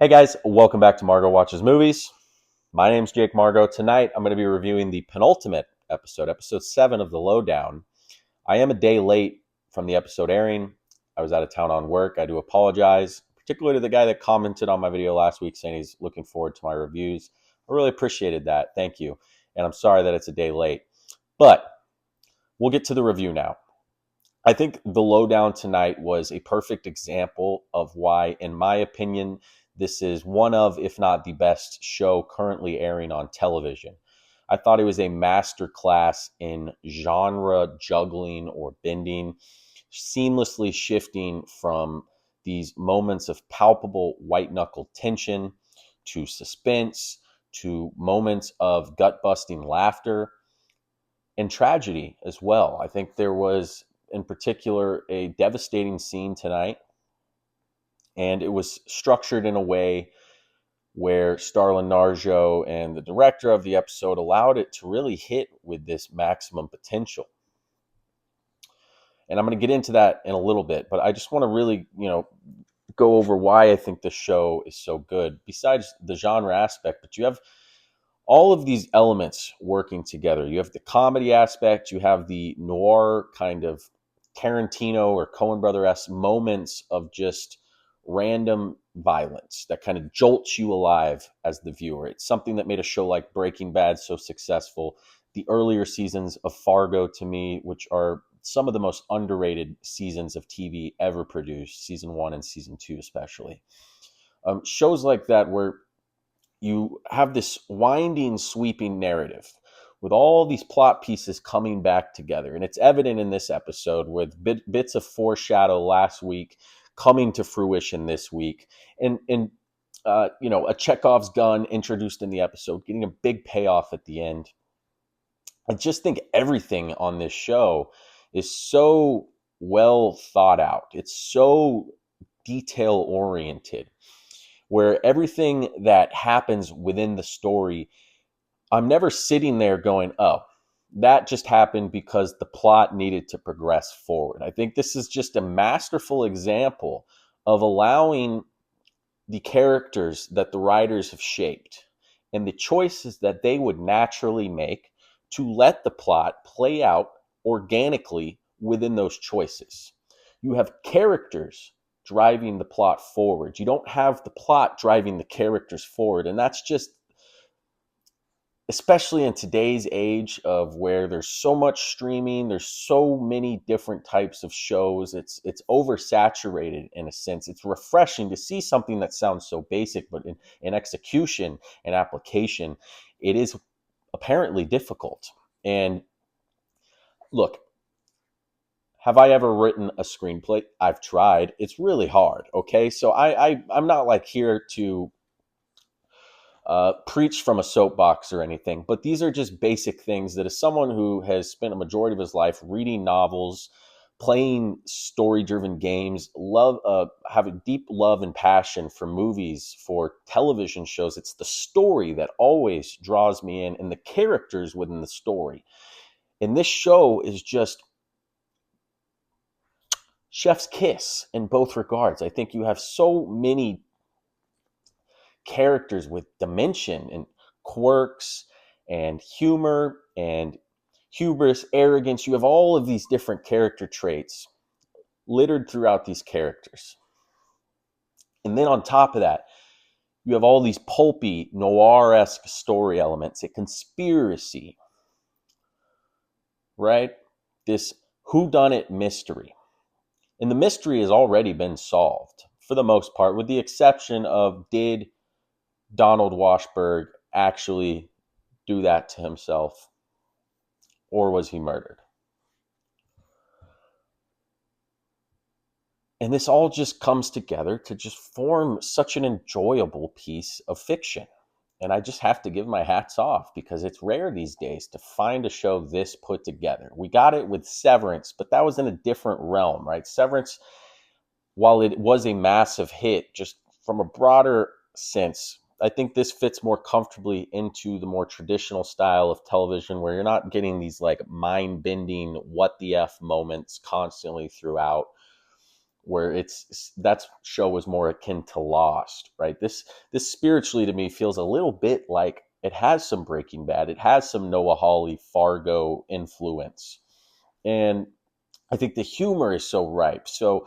Hey guys, welcome back to Margot Watches Movies. My name's Jake Margot. Tonight I'm going to be reviewing the penultimate episode, episode 7 of the Lowdown. I am a day late from the episode airing. I was out of town on work. I do apologize, particularly to the guy that commented on my video last week saying he's looking forward to my reviews. I really appreciated that. Thank you. And I'm sorry that it's a day late. But we'll get to the review now. I think the Lowdown tonight was a perfect example of why, in my opinion, this is one of, if not the best show currently airing on television. I thought it was a master class in genre juggling or bending, seamlessly shifting from these moments of palpable white knuckle tension to suspense to moments of gut busting laughter and tragedy as well. I think there was, in particular, a devastating scene tonight, and it was structured in a way where Starlin Narjo and the director of the episode allowed it to really hit with this maximum potential. And I'm going to get into that in a little bit, but I just want to really, go over why I think the show is so good, besides the genre aspect. But you have all of these elements working together. You have the comedy aspect, you have the noir kind of Tarantino or Coen Brother-esque moments of just random violence that kind of jolts you alive as the viewer. It's something that made a show like Breaking Bad so successful. The earlier seasons of Fargo, to me, which are some of the most underrated seasons of TV ever produced, season 1 and season 2 especially. Shows like that where you have this winding, sweeping narrative with all these plot pieces coming back together. And it's evident in this episode with bits of foreshadow last week coming to fruition this week. And a Chekhov's gun introduced in the episode, getting a big payoff at the end. I just think everything on this show is so well thought out. It's so detail oriented where everything that happens within the story, I'm never sitting there going, oh, that just happened because the plot needed to progress forward. I think this is just a masterful example of allowing the characters that the writers have shaped and the choices that they would naturally make to let the plot play out organically within those choices. You have characters driving the plot forward. You don't have the plot driving the characters forward. And that's just, especially in today's age of where there's so much streaming, there's so many different types of shows. It's oversaturated in a sense. It's refreshing to see something that sounds so basic, but in execution and application, it is apparently difficult. And look, have I ever written a screenplay? I've tried. It's really hard. Okay, so I'm not like here to preach from a soapbox or anything, but these are just basic things that as someone who has spent a majority of his life reading novels, playing story-driven games, have a deep love and passion for movies, for television shows. It's the story that always draws me in, and the characters within the story. And this show is just chef's kiss in both regards. I think you have so many characters with dimension and quirks and humor and hubris, arrogance. You have all of these different character traits littered throughout these characters. And then on top of that, you have all these pulpy, noir-esque story elements, a conspiracy, right? This whodunit mystery. And the mystery has already been solved for the most part, with the exception of, did Donald Washburn actually do that to himself, or was he murdered? And this all just comes together to just form such an enjoyable piece of fiction. And I just have to give my hats off, because it's rare these days to find a show this put together. We got it with Severance, but that was in a different realm, right? Severance, while it was a massive hit, just from a broader sense, I think this fits more comfortably into the more traditional style of television, where you're not getting these like mind-bending what the F moments constantly throughout. where that show was more akin to Lost, right? This spiritually to me feels a little bit like it has some Breaking Bad, it has some Noah Hawley, Fargo influence, and I think the humor is so ripe. So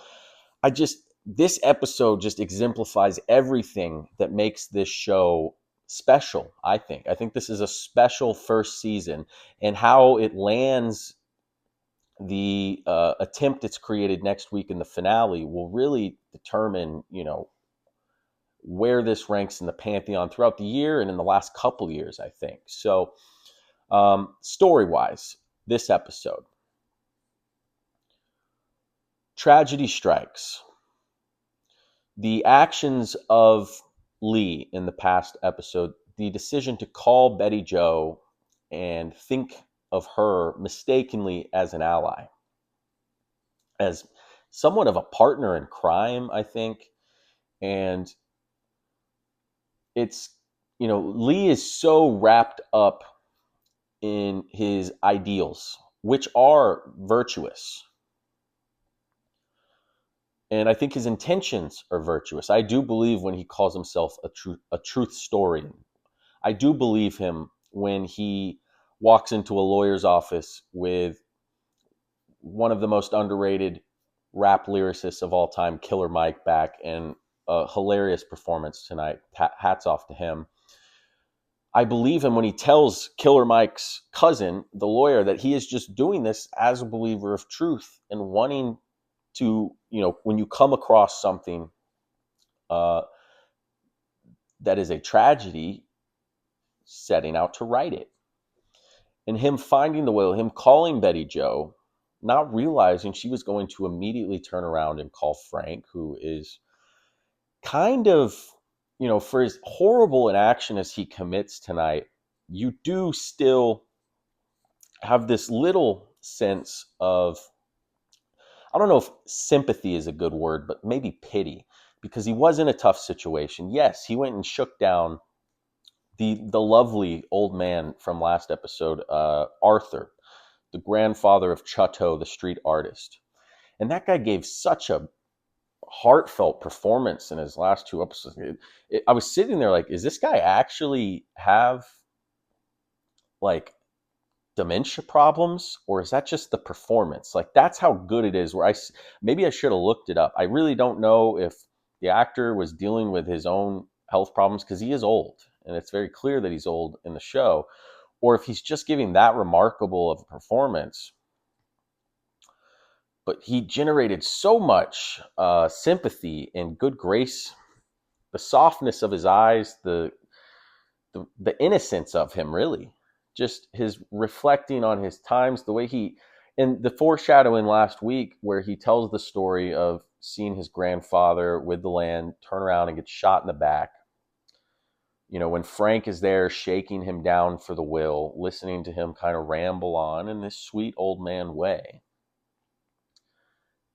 I just this episode just exemplifies everything that makes this show special. I think this is a special first season, and how it lands the attempt it's created next week in the finale will really determine, where this ranks in the pantheon throughout the year and in the last couple years, I think. So, story wise, this episode, tragedy strikes. The actions of Lee in the past episode, the decision to call Betty Joe and think of her mistakenly as an ally, as somewhat of a partner in crime, I think. And it's, Lee is so wrapped up in his ideals, which are virtuous. And I think his intentions are virtuous. I do believe when he calls himself a truth story. I do believe him when he walks into a lawyer's office with one of the most underrated rap lyricists of all time, Killer Mike, back, and a hilarious performance tonight. Hats off to him. I believe him when he tells Killer Mike's cousin, the lawyer, that he is just doing this as a believer of truth and wanting to, when you come across something uh, that is a tragedy, setting out to right it. And him finding the will, him calling Betty Joe, not realizing she was going to immediately turn around and call Frank, who is kind of, for as horrible an action as he commits tonight, you do still have this little sense of, I don't know if sympathy is a good word, but maybe pity, because he was in a tough situation. Yes, he went and shook down the lovely old man from last episode, Arthur, the grandfather of Chateau, the street artist. And that guy gave such a heartfelt performance in his last two episodes. I was sitting there like, is this guy actually have like dementia problems, or is that just the performance? Like, that's how good it is. Maybe I should have looked it up. I really don't know if the actor was dealing with his own health problems, because he is old, and it's very clear that he's old in the show, or if he's just giving that remarkable of a performance. But he generated so much sympathy and good grace, the softness of his eyes, the innocence of him, really, just his reflecting on his times, the way he, and the foreshadowing last week where he tells the story of seeing his grandfather with the land turn around and get shot in the back. When Frank is there shaking him down for the will, listening to him kind of ramble on in this sweet old man way.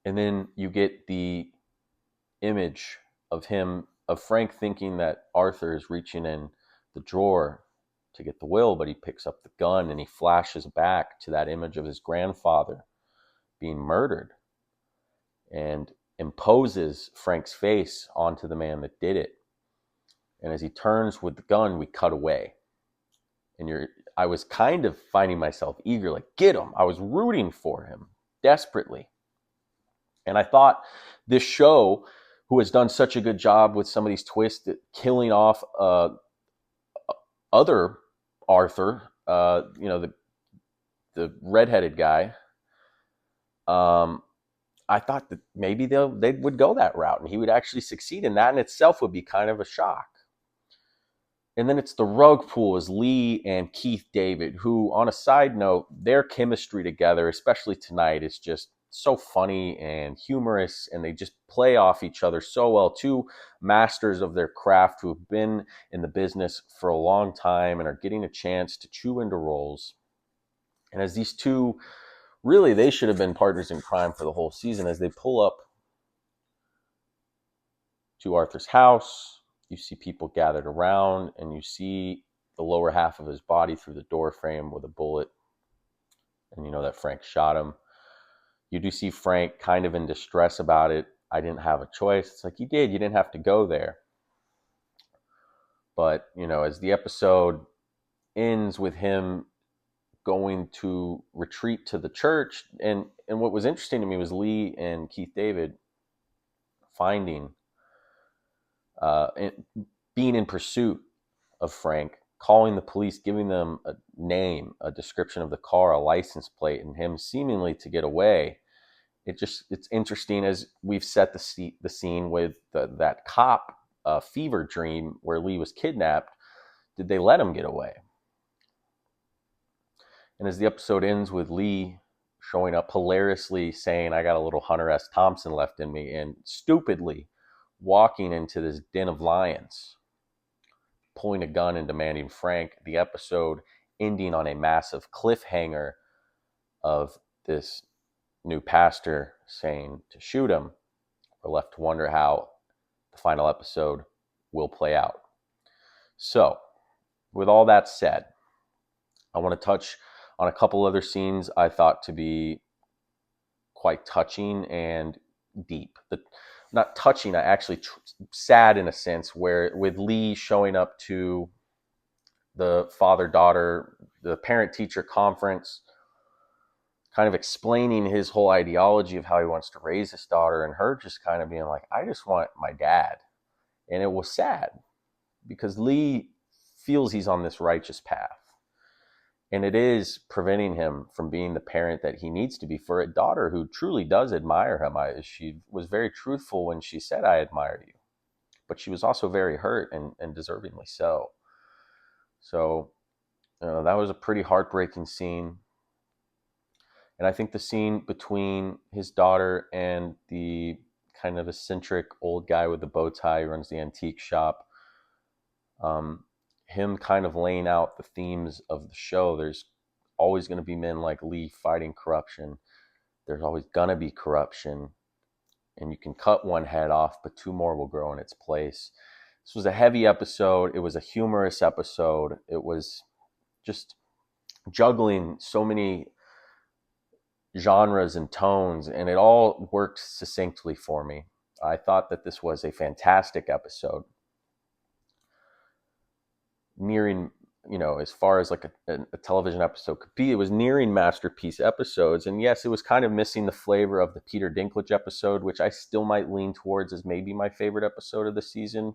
And then you get the image of Frank thinking that Arthur is reaching in the drawer to get the will, but he picks up the gun and he flashes back to that image of his grandfather being murdered and imposes Frank's face onto the man that did it. And as he turns with the gun, we cut away. And I was kind of finding myself eager, like, get him. I was rooting for him desperately. And I thought this show, who has done such a good job with some of these twists, killing off other Arthur, the redheaded guy, I thought that maybe they would go that route and he would actually succeed, and that in itself would be kind of a shock. And then it's the rug pull is Lee and Keith David, who, on a side note, their chemistry together, especially tonight, is just so funny and humorous, and they just play off each other so well. Two masters of their craft who have been in the business for a long time and are getting a chance to chew into roles. And as these two, really, they should have been partners in crime for the whole season. As they pull up to Arthur's house, you see people gathered around, and you see the lower half of his body through the door frame with a bullet, and you know that Frank shot him. You do see Frank kind of in distress about it. I didn't have a choice. It's like, you did. You didn't have to go there. But, as the episode ends with him going to retreat to the church, and what was interesting to me was Lee and Keith David finding, being in pursuit of Frank, calling the police, giving them a name, a description of the car, a license plate, and him seemingly to get away. It's interesting, as we've set the scene with that cop fever dream where Lee was kidnapped. Did they let him get away? And as the episode ends with Lee showing up hilariously saying, I got a little Hunter S. Thompson left in me, and stupidly walking into this den of lions, pulling a gun and demanding Frank, the episode ending on a massive cliffhanger of this new pastor saying to shoot him, we're left to wonder how the final episode will play out. So, with all that said, I want to touch on a couple other scenes I thought to be quite touching and deep. Not touching, actually sad in a sense, where with Lee showing up to the father-daughter, the parent-teacher conference, kind of explaining his whole ideology of how he wants to raise his daughter, and her just kind of being like, I just want my dad. And it was sad because Lee feels he's on this righteous path. And it is preventing him from being the parent that he needs to be for a daughter who truly does admire him. She was very truthful when she said, I admire you. But she was also very hurt, and deservingly so. So, that was a pretty heartbreaking scene. And I think the scene between his daughter and the kind of eccentric old guy with the bow tie who runs the antique shop, him kind of laying out the themes of the show. There's always going to be men like Lee fighting corruption. There's always going to be corruption. And you can cut one head off, but two more will grow in its place. This was a heavy episode. It was a humorous episode. It was just juggling so many genres and tones, and it all worked succinctly for me. I thought that this was a fantastic episode, nearing, as far as like a television episode could be, it was nearing masterpiece episodes. And yes, it was kind of missing the flavor of the Peter Dinklage episode, which I still might lean towards as maybe my favorite episode of the season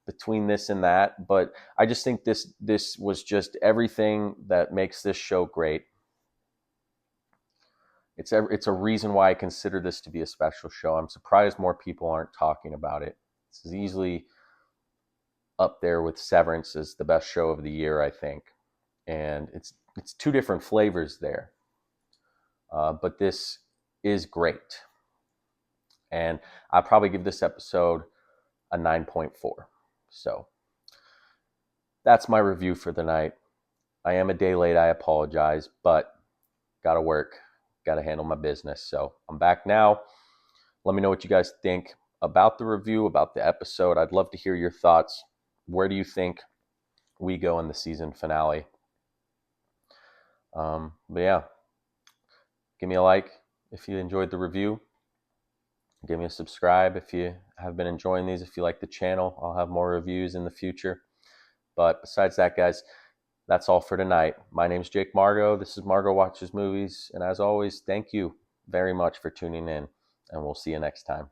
between this and that. But I just think this was just everything that makes this show great. It's a reason why I consider this to be a special show. I'm surprised more people aren't talking about it. This is easily up there with Severance as the best show of the year, I think. And it's two different flavors there. But this is great. And I'll probably give this episode a 9.4. So that's my review for the night. I am a day late. I apologize, but got to work. Got to handle my business. So I'm back now. Let me know what you guys think about the review, about the episode. I'd love to hear your thoughts. Where do you think we go in the season finale? But yeah, give me a like if you enjoyed the review. Give me a subscribe if you have been enjoying these. If you like the channel, I'll have more reviews in the future. But besides that, guys, that's all for tonight. My name's Jake Margo. This is Margo Watches Movies. And as always, thank you very much for tuning in. And we'll see you next time.